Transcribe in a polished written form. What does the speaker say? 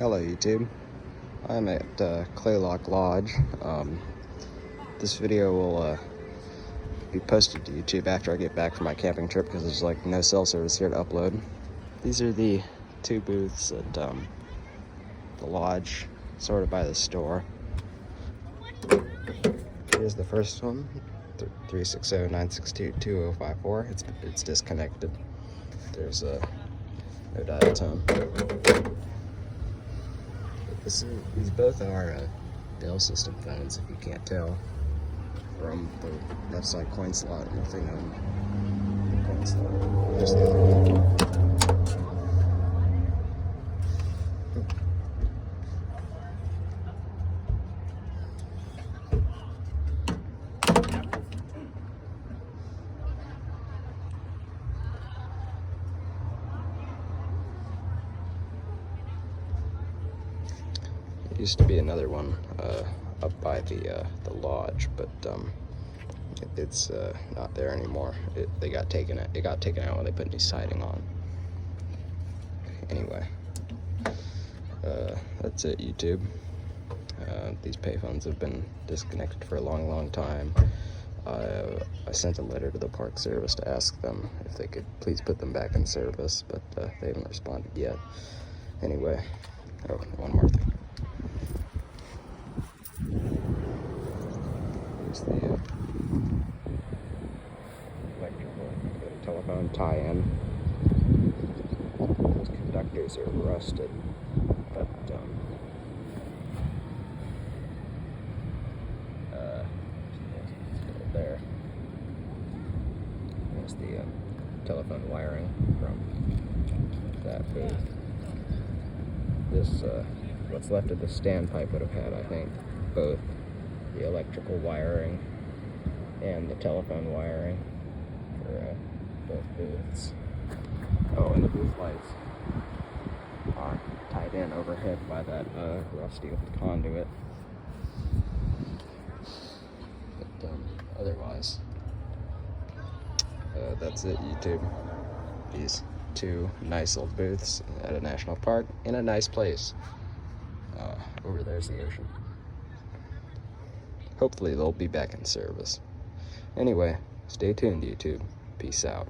Hello YouTube, I'm at Kalaloch Lodge. This video will be posted to YouTube after I get back from my camping trip because there's like no cell service here to upload. These are the two booths at the lodge, sorted by the store. Here's the first one, 360-962-2054. It's disconnected. There's no dial tone. These both are Dell system phones, if you can't tell from the left side coin slot. Nothing on the coin slot. Just the other one. There used to be another one up by the lodge, but it's not there anymore. It got taken out when they put new siding on. Anyway, that's it, YouTube. These payphones have been disconnected for a long time. I sent a letter to the Park Service to ask them if they could please put them back in service, but they haven't responded yet. Anyway, oh, one more thing. Here's the electrical telephone tie-in. Those conductors are rusted, but there. There's the telephone wiring from that booth. This, what's left of the standpipe would have had, I think, both the electrical wiring and the telephone wiring for both booths. Oh, and the booth lights are tied in overhead by that rusty old conduit. But otherwise, that's it, YouTube. These two nice old booths at a national park in a nice place. Over there's the ocean. Hopefully they'll be back in service. Anyway, stay tuned, YouTube. Peace out.